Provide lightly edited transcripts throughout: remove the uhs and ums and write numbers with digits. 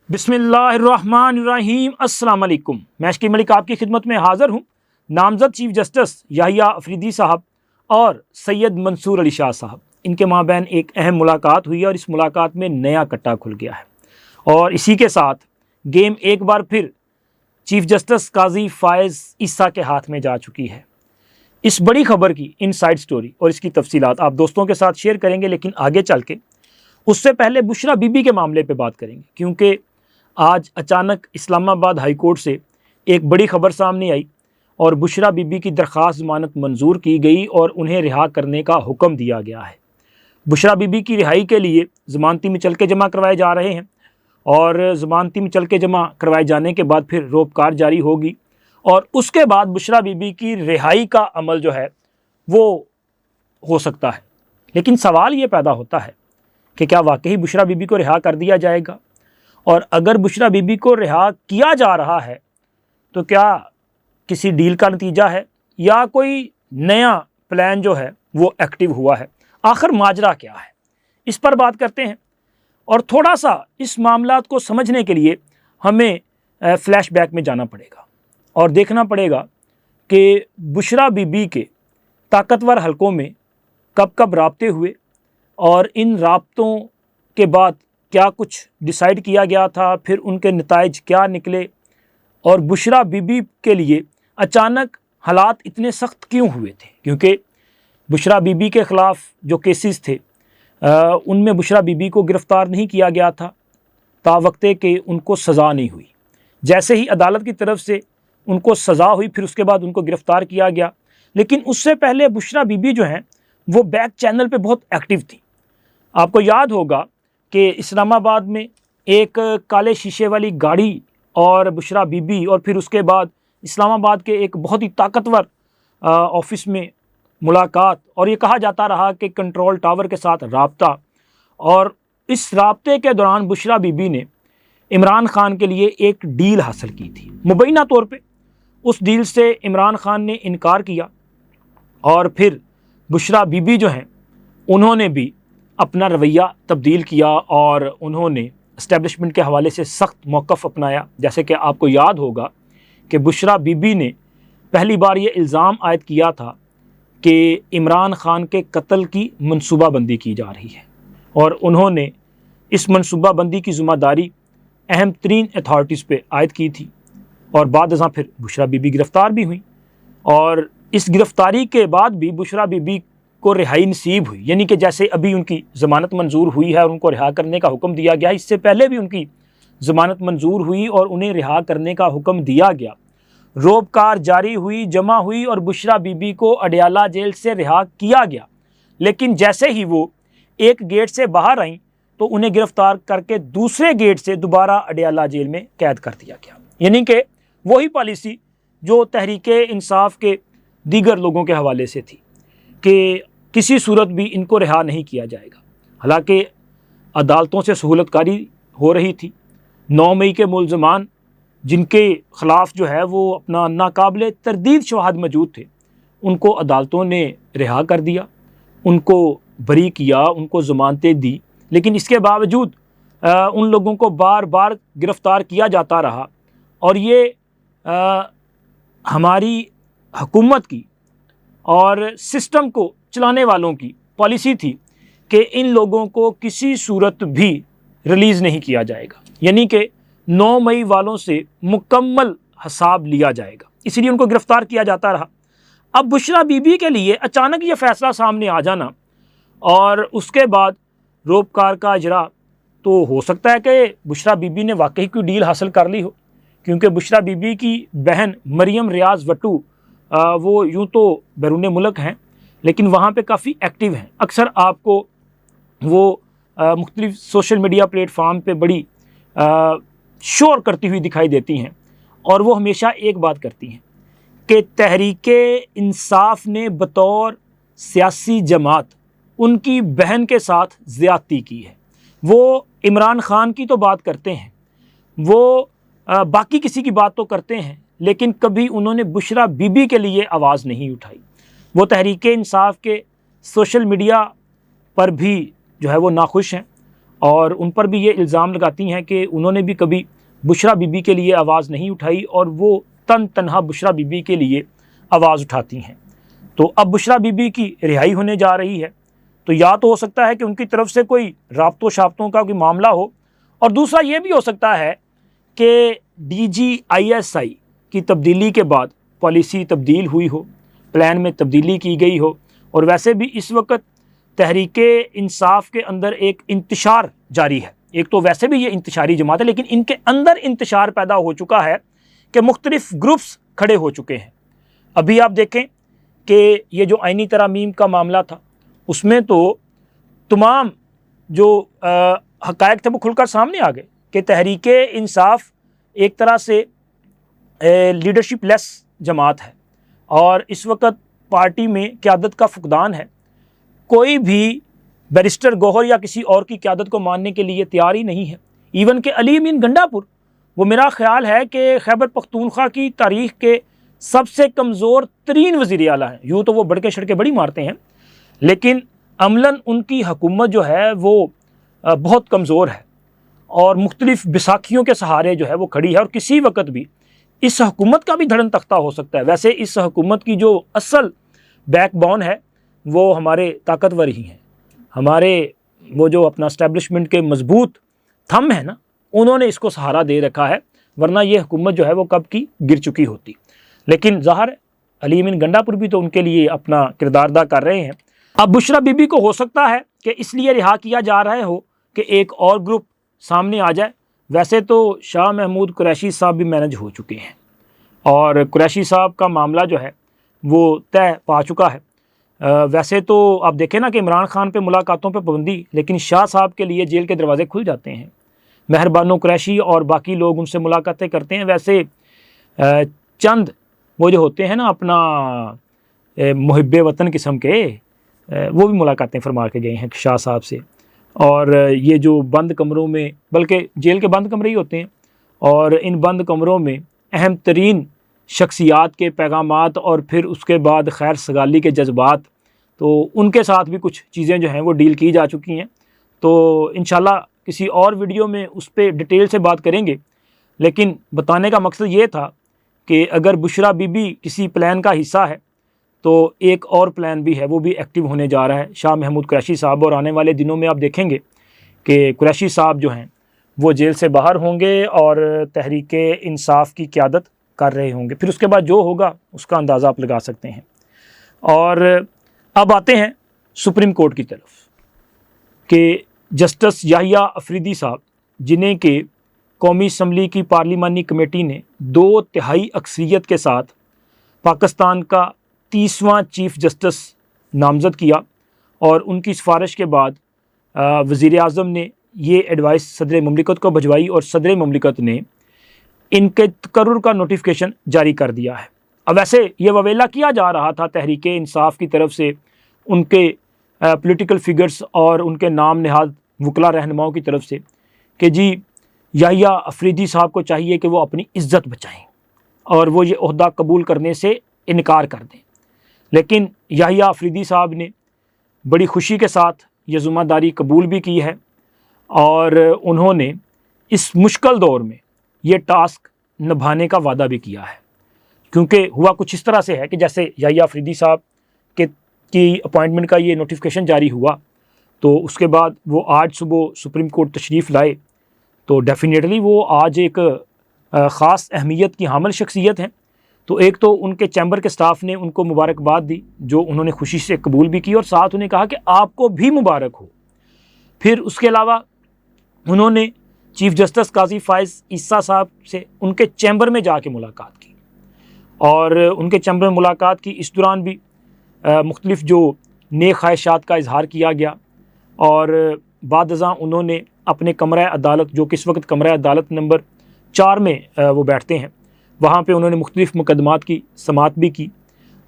बिस्मिल्लाहिर्रहमानिर्रहीम अस्सलाम वालेकुम। मैं अशकीम मलिक आपकी खिदमत में हाज़िर हूँ। नामज़द चीफ जस्टिस याहिया अफरीदी साहब और सैयद मंसूर अली शाह साहब, इनके माबैन एक अहम मुलाकात हुई और इस मुलाकात में नया कट्टा खुल गया है और इसी के साथ गेम एक बार फिर चीफ जस्टिस काजी फ़ायज़ ईसा के हाथ में जा चुकी है। इस बड़ी खबर की इनसाइड स्टोरी और इसकी तफसीलात आप दोस्तों के साथ शेयर करेंगे, लेकिन आगे चल के उससे पहले बुशरा बीबी के मामले पे बात करेंगे, क्योंकि आज अचानक इस्लामाबाद हाई कोर्ट से एक बड़ी खबर सामने आई और बुशरा बीबी की दरख्वास्त ज़मानत मंजूर की गई और उन्हें रिहा करने का हुक्म दिया गया है। बुशरा बीबी की रिहाई के लिए ज़मानती मुचलके जमा करवाए जा रहे हैं और ज़मानती मुचलके जमा करवाए जाने के बाद फिर रोपकार जारी होगी और उसके बाद बुशरा बीबी की रिहाई का अमल जो है वो हो सकता है। लेकिन सवाल ये पैदा होता है कि क्या वाकई बुशरा बीबी को रिहा कर दिया जाएगा, और अगर बुशरा बीबी को रिहा किया जा रहा है तो क्या किसी डील का नतीजा है या कोई नया प्लान जो है वो एक्टिव हुआ है? आखिर माजरा क्या है, इस पर बात करते हैं। और थोड़ा सा इस मामलात को समझने के लिए हमें फ्लैशबैक में जाना पड़ेगा और देखना पड़ेगा कि बुशरा बीबी के ताकतवर हलकों में कब कब राब्ते हुए और इन राब्तों के बाद क्या कुछ डिसाइड किया गया था, फिर उनके नताइज क्या निकले और बुशरा बीबी के लिए अचानक हालात इतने सख्त क्यों हुए थे। क्योंकि बुशरा बीबी के ख़िलाफ़ जो केसेस थे उनमें बुशरा बीबी को गिरफ़्तार नहीं किया गया था तावक्ते कि उनको सज़ा नहीं हुई। जैसे ही अदालत की तरफ से उनको सज़ा हुई फिर उसके बाद उनको गिरफ़्तार किया गया। लेकिन उससे पहले बुशरा बीबी जो हैं वो बैक चैनल पे बहुत एक्टिव थी। आपको याद होगा कि इस्लामाबाद में एक काले शीशे वाली गाड़ी और बुशरा बीबी और फिर उसके बाद इस्लामाबाद के एक बहुत ही ताकतवर ऑफिस में मुलाकात, और ये कहा जाता रहा कि कंट्रोल टावर के साथ राब्ता, और इस राब्ते के दौरान बुशरा बीबी ने इमरान खान के लिए एक डील हासिल की थी। मुबैना तौर पे उस डील से इमरान खान ने इनकार किया और फिर बुशरा बीबी जो हैं उन्होंने भी अपना रवैया तब्दील किया और उन्होंने इस्टेब्लिशमेंट के हवाले से सख्त मौक़िफ़ अपनाया। जैसे कि आपको याद होगा कि बुशरा बीबी ने पहली बार ये इल्ज़ाम आयद किया था कि इमरान खान के कत्ल की मनसूबाबंदी की जा रही है और उन्होंने इस मनसूबाबंदी की ज़िम्मेदारी अहम तरीन अथॉरिटीज़ पे आयद की थी और बाद अज़ां फिर बुशरा बीबी गिरफ़्तार भी हुई और इस गिरफ़्तारी के बाद भी बुशरा बीबी को रिहाई नसीब हुई। यानी कि जैसे अभी उनकी ज़मानत मंजूर हुई है और उनको रिहा करने का हुक्म दिया गया, इससे पहले भी उनकी ज़मानत मंजूर हुई और उन्हें रिहा करने का हुक्म दिया गया। रोबकार जारी हुई, जमा हुई और बुशरा बीबी को अडयाला जेल से रिहा किया गया। लेकिन जैसे ही वो एक गेट से बाहर आई तो उन्हें गिरफ़्तार करके दूसरे गेट से दोबारा अडयाला जेल में कैद कर दिया गया। यानी कि वही पॉलिसी जो तहरीके इंसाफ के दीगर लोगों के हवाले से थी कि किसी सूरत भी इनको रिहा नहीं किया जाएगा। हालांकि अदालतों से सहूलतकारी हो रही थी। 9 मई के मुल्ज़मान जिनके ख़िलाफ़ जो है वो अपना नाकाबिले तरदीद शवाहद मौजूद थे, उनको अदालतों ने रिहा कर दिया, उनको बरी किया, उनको ज़मानतें दी। लेकिन इसके बावजूद उन लोगों को बार बार गिरफ़्तार किया जाता रहा और ये हमारी हुकूमत की और सिस्टम को चलाने वालों की पॉलिसी थी कि इन लोगों को किसी सूरत भी रिलीज़ नहीं किया जाएगा। यानी कि 9 मई वालों से मुकम्मल हिसाब लिया जाएगा, इसलिए उनको गिरफ़्तार किया जाता रहा। अब बुशरा बीबी के लिए अचानक ये फ़ैसला सामने आ जाना और उसके बाद रोबकार का इजरा, तो हो सकता है कि बुशरा बीबी ने वाकई कोई डील हासिल कर ली हो, क्योंकि बुशरा बीबी की बहन मरियम रियाज़ वट्टू वो यूँ तो बैरून मुल्क हैं लेकिन वहाँ पे काफ़ी एक्टिव हैं। अक्सर आपको वो मुख्तलिफ़ सोशल मीडिया प्लेटफार्म पे बड़ी शोर करती हुई दिखाई देती हैं और वो हमेशा एक बात करती हैं कि तहरीके इंसाफ ने बतौर सियासी जमात उनकी बहन के साथ ज़्यादती की है। वो इमरान खान की तो बात करते हैं, वो बाकी किसी की बात तो करते हैं, लेकिन कभी उन्होंने बुशरा बीबी के लिए आवाज़ नहीं उठाई। वो तहरीके इंसाफ के सोशल मीडिया पर भी जो है वो नाखुश हैं और उन पर भी ये इल्ज़ाम लगाती हैं कि उन्होंने भी कभी बुशरा बीबी के लिए आवाज़ नहीं उठाई और वो तनहा बुशरा बीबी के लिए आवाज़ उठाती हैं। तो अब बुशरा बीबी की रिहाई होने जा रही है, तो या तो हो सकता है कि उनकी तरफ से कोई राब्तों शाब्तों का कोई मामला हो, और दूसरा ये भी हो सकता है कि DGISI की तब्दीली के बाद पॉलिसी तब्दील हुई हो, प्लान में तब्दीली की गई हो, और वैसे भी इस वक्त तहरीके इंसाफ के अंदर एक इंतशार जारी है। एक तो वैसे भी ये इंतशारी जमात है, लेकिन इनके अंदर इंतशार पैदा हो चुका है कि मुख्तलिफ ग्रुप्स खड़े हो चुके हैं। अभी आप देखें कि ये जो आइनी तरामीम का मामला था, उसमें तो तमाम जो हक़ाइक़ थे वो खुलकर सामने आ गए कि तहरीके इंसाफ एक तरह से लीडरशिप लेस जमात है और इस वक्त पार्टी में क़यादत का फुकदान है। कोई भी बैरिस्टर गौहर या किसी और की क़यादत को मानने के लिए तैयार ही नहीं है। इवन के अली अमीन गंडापुर, वो मेरा ख्याल है कि खैबर पख्तूनख्वा की तारीख़ के सबसे कमज़ोर तरीन वज़ीर आला हैं। यूँ तो वो बड़के शड़के बड़ी मारते हैं, लेकिन अमलन उनकी हुकूमत जो है वो बहुत कमज़ोर है और मुख्तलिफ़ बैसाखियों के सहारे जो है वो खड़ी है, और किसी वक्त भी इस हुकूमत का भी धड़न तख्ता हो सकता है। वैसे इस हुकूमत की जो असल बैकबोन है वो हमारे ताकतवर ही हैं, हमारे वो जो अपना इस्टेब्लिशमेंट के मजबूत थंब है ना, उन्होंने इसको सहारा दे रखा है, वरना ये हुकूमत जो है वो कब की गिर चुकी होती। लेकिन ज़ाहिर अली अमीन गंडापुर भी तो उनके लिए अपना किरदार अदा कर रहे हैं। अब बुशरा बीबी को हो सकता है कि इसलिए रिहा किया जा रहा हो कि एक और ग्रुप सामने आ जाए। वैसे तो शाह महमूद कुरैशी साहब भी मैनेज हो चुके हैं और कुरैशी साहब का मामला जो है वो तय पा चुका है। वैसे तो आप देखें ना कि इमरान खान पे मुलाकातों पे पाबंदी, लेकिन शाह साहब के लिए जेल के दरवाजे खुल जाते हैं। मेहरबानो कुरैशी और बाकी लोग उनसे मुलाकातें करते हैं। वैसे चंद वो जो होते हैं ना अपना मुहिब्बे वतन किस्म के, वो भी मुलाकातें फरमा के गए हैं शाह साहब से। और ये जो बंद कमरों में, बल्कि जेल के बंद कमरे ही होते हैं, और इन बंद कमरों में अहम तरीन शख्सियात के पैगामात और फिर उसके बाद खैर सगाली के जज्बात, तो उनके साथ भी कुछ चीज़ें जो हैं वो डील की जा चुकी हैं। तो इंशाल्लाह किसी और वीडियो में उस पर डिटेल से बात करेंगे। लेकिन बताने का मकसद ये था कि अगर बुशरा बीबी किसी प्लान का हिस्सा है तो एक और प्लान भी है, वो भी एक्टिव होने जा रहा है, शाह महमूद कुरैशी साहब। और आने वाले दिनों में आप देखेंगे कि कुरैशी साहब जो हैं वो जेल से बाहर होंगे और तहरीके इंसाफ की क़यादत कर रहे होंगे। फिर उसके बाद जो होगा उसका अंदाज़ा आप लगा सकते हैं। और अब आते हैं सुप्रीम कोर्ट की तरफ कि जस्टिस याहिया अफरीदी साहब, जिन्हें के कौमी असम्बली की पार्लिमानी कमेटी ने 2/3 अक्सरियत के साथ पाकिस्तान का 30वां चीफ जस्टिस नामज़द किया, और उनकी सिफारिश के बाद वज़ीर आज़म ने ये एडवाइस सदर ममलिकत को भिजवाई और सदर ममलिकत ने इनके तकर्रुर का नोटिफिकेशन जारी कर दिया है। अब वैसे ये ववेला किया जा रहा था तहरीके इंसाफ की तरफ से, उनके पॉलिटिकल फिगर्स और उनके नाम नहाद वकला रहनुमाओं की तरफ से, कि जी याहिया अफरीदी साहब को चाहिए कि वो अपनी इज़्ज़त बचाएं और वो ये ओहदा कबूल करने से इनकार कर दें। लेकिन याहिया अफरीदी साहब ने बड़ी खुशी के साथ ये ज़िम्मेदारी कबूल भी की है और उन्होंने इस मुश्किल दौर में ये टास्क निभाने का वादा भी किया है। क्योंकि हुआ कुछ इस तरह से है कि जैसे याहिया अफरीदी साहब की अपॉइंटमेंट का ये नोटिफिकेशन जारी हुआ, तो उसके बाद वो आज सुबह सुप्रीम कोर्ट तशरीफ़ लाए, तो डेफिनेटली वो आज एक ख़ास अहमियत की हामिल शख्सियत हैं। तो एक तो उनके चैम्बर के स्टाफ ने उनको मुबारकबाद दी, जो उन्होंने खुशी से कबूल भी की, और साथ उन्हें कहा कि आपको भी मुबारक हो। फिर उसके अलावा उन्होंने चीफ जस्टिस काजी फ़ाइज़ ईसा साहब से उनके चैम्बर में जाके मुलाकात की, और उनके चैम्बर में मुलाकात की। इस दौरान भी मुख्तलिफ़ जो नेक ख्वाहिशात का इजहार किया गया, और बाद अज़ां उन्होंने अपने कमरा अदालत, जो कि इस वक्त कमरा अदालत नंबर 4 में वो बैठते हैं, वहाँ पे उन्होंने मुख्तलिफ़ मुकदमात की समाअत भी की,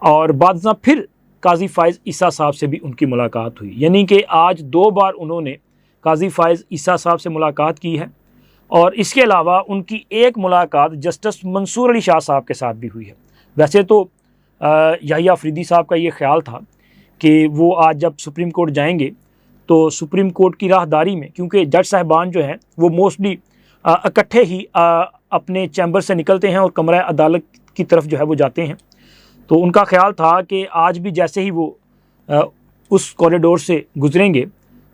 और बाद अज़ां फिर काजी फ़ाइज़ ईसा साहब से भी उनकी मुलाकात हुई। यानी कि आज 2 बार उन्होंने काजी फ़ाइज़ ईसा साहब से मुलाकात की है, और इसके अलावा उनकी एक मुलाकात जस्टिस मंसूर अली शाह साहब के साथ भी हुई है। वैसे तो याहिया अफरीदी साहब का ये ख्याल था कि वो आज जब सुप्रीम कोर्ट जाएंगे तो सुप्रीम कोर्ट की राहदारी में, क्योंकि जज साहिबान जो हैं वो मोस्टली इकट्ठे ही अपने चैम्बर से निकलते हैं और कमरा अदालत की तरफ जो है वो जाते हैं, तो उनका ख्याल था कि आज भी जैसे ही वो उस कॉरिडोर से गुजरेंगे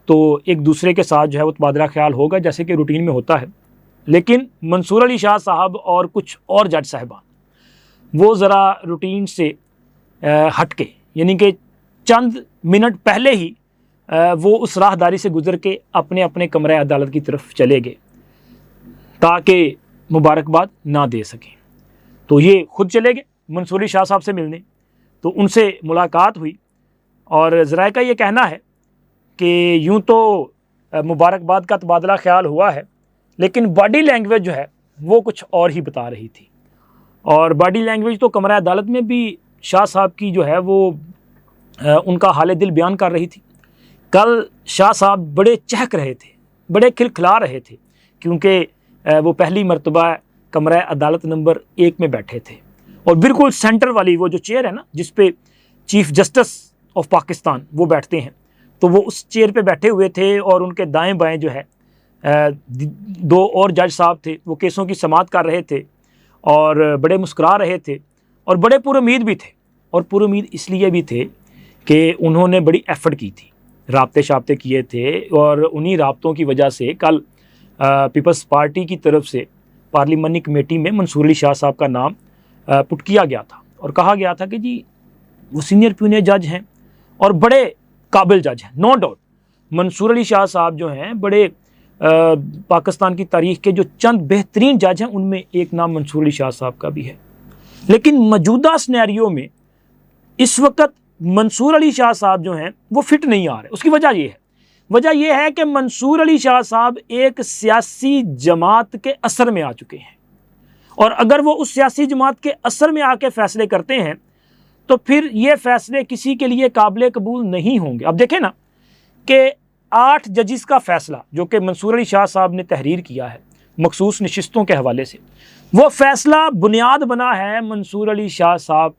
तो एक दूसरे के साथ जो है वो तबादला ख्याल होगा जैसे कि रूटीन में होता है। लेकिन मंसूर अली शाह साहब और कुछ और जज साहिबान वो ज़रा रूटीन से हट के, यानी कि चंद मिनट पहले ही वो उस राहदारी से गुजर के अपने अपने कमरे अदालत की तरफ चले गए ताकि मुबारकबाद ना दे सकें। तो ये खुद चले गए मंसूर अली शाह साहब से मिलने, तो उनसे मुलाकात हुई और ज़रा का ये कहना है कि यूँ तो मुबारकबाद का तबादला ख्याल हुआ है, लेकिन बॉडी लैंग्वेज जो है वो कुछ और ही बता रही थी। और बॉडी लैंग्वेज तो कमरा अदालत में भी शाह साहब की जो है वो उनका हाल दिल बयान कर रही थी। कल शाह साहब बड़े चहक रहे थे, बड़े खिलखिला रहे थे, क्योंकि वो पहली मरतबा कमरा अदालत नंबर 1 में बैठे थे और बिल्कुल सेंटर वाली वो जो चेयर है ना जिस पे चीफ जस्टिस ऑफ पाकिस्तान वो बैठते हैं, तो वो उस चेयर पे बैठे हुए थे और उनके दाएं बाएं जो है 2 और जज साहब थे, वो केसों की समाअत कर रहे थे और बड़े मुस्कुरा रहे थे और बड़े पुरुमीद भी थे। और पुरुमीद इसलिए भी थे कि उन्होंने बड़ी एफर्ट की थी, राब्ते शाब्ते किए थे और उन्हीं राब्तों की वजह से कल पीपल्स पार्टी की तरफ से पार्लिमानी कमेटी में मंसूर अली शाह साहब का नाम पुट किया गया था और कहा गया था कि जी वो सीनियर प्यूनियर जज हैं और बड़े काबिल जज हैं। नो डाउट मंसूर अली शाह साहब जो हैं बड़े पाकिस्तान की तारीख के जो चंद बेहतरीन जज हैं उनमें एक नाम मंसूर अली शाह साहब का भी है। लेकिन मौजूदा सिनेरियो में इस वक्त मंसूर अली शाह साहब जो हैं वो फिट नहीं आ रहे। उसकी वजह यह है कि मंसूर अली शाह साहब एक सियासी जमात के असर में आ चुके हैं और अगर वो उस सियासी जमात के असर में आके फैसले करते हैं तो फिर ये फैसले किसी के लिए काबिल कबूल नहीं होंगे। अब देखें ना कि 8 जजिस का फैसला जो कि मंसूर अली शाह साहब ने तहरीर किया है मखसूस नशिस्तों के हवाले से, वो फैसला बुनियाद बना है मंसूर अली शाह साहब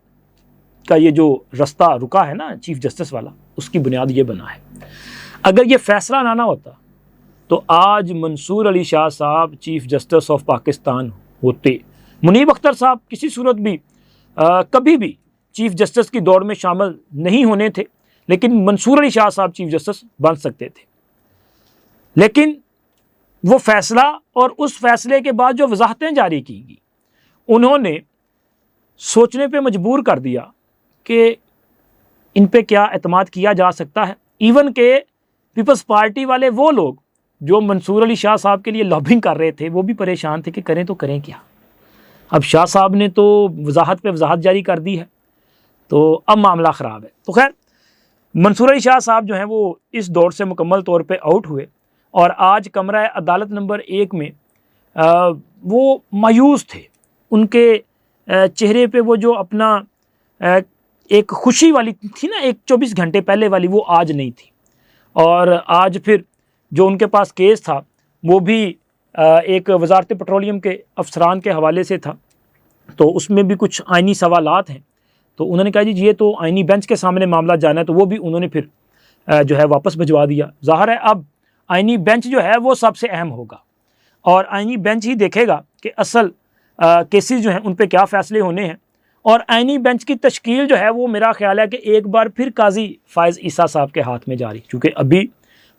का ये जो रास्ता रुका है ना चीफ जस्टिस वाला, उसकी बुनियाद ये बना है। अगर ये फैसला ना होता तो आज मंसूर अली शाह साहब चीफ जस्टिस ऑफ पाकिस्तान होते। मुनीब अख्तर साहब किसी सूरत भी कभी भी चीफ जस्टिस की दौड़ में शामिल नहीं होने थे, लेकिन मंसूर अली शाह साहब चीफ जस्टिस बन सकते थे। लेकिन वो फैसला और उस फैसले के बाद जो वजाहतें जारी की गई उन्होंने सोचने पे मजबूर कर दिया कि इन पे क्या एतमाद किया जा सकता है। इवन के पीपल्स पार्टी वाले वो लोग जो मंसूर अली शाह साहब के लिए लॉबिंग कर रहे थे वो भी परेशान थे कि करें तो करें क्या। अब शाह साहब ने तो वजाहत पे वजाहत जारी कर दी है तो अब मामला ख़राब है। तो खैर मंसूर अली शाह साहब जो हैं वो इस दौर से मुकम्मल तौर पे आउट हुए और आज कमरा अदालत नंबर 1 में वो मायूस थे। उनके चेहरे पे वो जो अपना एक खुशी वाली थी ना, एक 24 घंटे पहले वाली, वो आज नहीं थी। और आज फिर जो उनके पास केस था वो भी एक वजारत पेट्रोलियम के अफसरान के हवाले से था, तो उसमें भी कुछ आइनी सवालात हैं। तो उन्होंने कहा जी ये तो आइनी बेंच के सामने मामला जाना है, तो वो भी उन्होंने फिर जो है वापस भिजवा दिया। ज़ाहिर है अब आइनी बेंच जो है वो सबसे अहम होगा और आइनी बेंच ही देखेगा कि असल केसेस जो हैं उन पे क्या फ़ैसले होने हैं। और आइनी बेंच की तश्कील जो है वो मेरा ख्याल है कि एक बार फिर काजी फ़ायज़ ईसा साहब के हाथ में जारी, क्योंकि अभी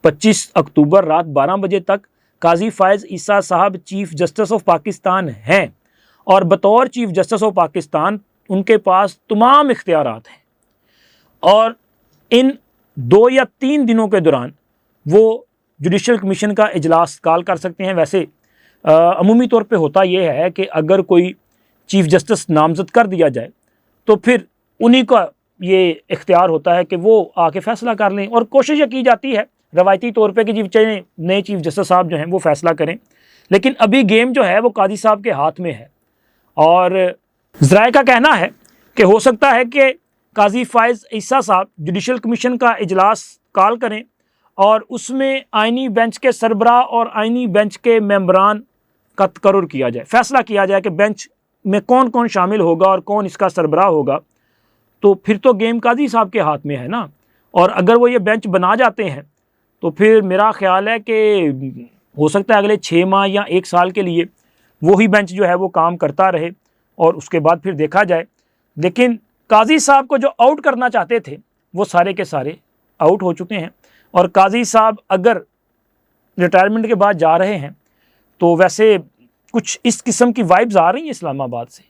25 अक्टूबर रात 12 बजे तक काजी फ़ायज़ ईसा साहब चीफ जस्टिस ऑफ पाकिस्तान हैं और बतौर चीफ जस्टिस ऑफ पाकिस्तान उनके पास तमाम इख्तियारात हैं और इन 2 या 3 दिनों के दौरान वो जुडिशल कमीशन का इजलास कॉल कर सकते हैं। वैसे अमूमी तौर पे होता यह है कि अगर कोई चीफ जस्टिस नामजद कर दिया जाए तो फिर उन्हीं का ये इख्तियार होता है कि वो आके फ़ैसला कर लें और कोशिश ये की जाती है रवायती तौर पे कि जी नए चीफ जस्टिस साहब जो हैं वो फ़ैसला करें। लेकिन अभी गेम जो है वो काजी साहब के हाथ में है और ज़राए का कहना है कि हो सकता है कि काजी फ़ायज़ ईसा साहब जुडिशल कमीशन का इजलास कॉल करें और उसमें आइनी बेंच के सरबराह और आइनी बेंच के मेंबरान का तकर्रुर किया जाए, फ़ैसला किया जाए कि बेंच में कौन कौन शामिल होगा और कौन इसका सरबराह होगा। तो फिर तो गेम काजी साहब के हाथ में है ना। और अगर वो ये बेंच बना जाते हैं तो फिर मेरा ख्याल है कि हो सकता है अगले 6 माह या 1 साल के लिए वही बेंच जो है वो काम करता रहे और उसके बाद फिर देखा जाए। लेकिन काजी साहब को जो आउट करना चाहते थे वो सारे के सारे आउट हो चुके हैं, और काजी साहब अगर रिटायरमेंट के बाद जा रहे हैं तो वैसे कुछ इस किस्म की वाइब्स आ रही हैं इस्लामाबाद से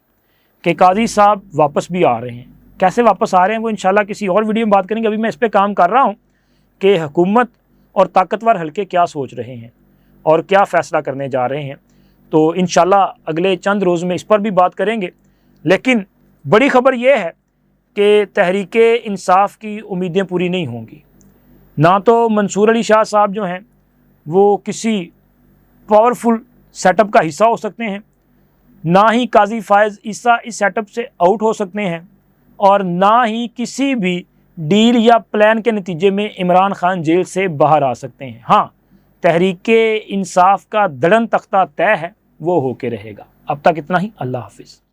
कि काजी साहब वापस भी आ रहे हैं। कैसे वापस आ रहे हैं वो इंशाल्लाह किसी और वीडियो में बात करेंगे। अभी मैं इस पर काम कर रहा हूँ कि हुकूमत और ताकतवर हलके क्या सोच रहे हैं और क्या फ़ैसला करने जा रहे हैं। तो इंशाल्लाह अगले चंद रोज़ में इस पर भी बात करेंगे। लेकिन बड़ी ख़बर यह है कि तहरीके इंसाफ की उम्मीदें पूरी नहीं होंगी। ना तो मंसूर अली शाह साहब जो हैं वो किसी पावरफुल सेटअप का हिस्सा हो सकते हैं, ना ही काजी फायज़ ईसा इस सेटअप से आउट हो सकते हैं, और ना ही किसी भी डील या प्लान के नतीजे में इमरान खान जेल से बाहर आ सकते हैं। हाँ, तहरीके इंसाफ का दड़न तख्ता तय है, वो होके रहेगा। अब तक इतना ही। अल्लाह हाफिज़।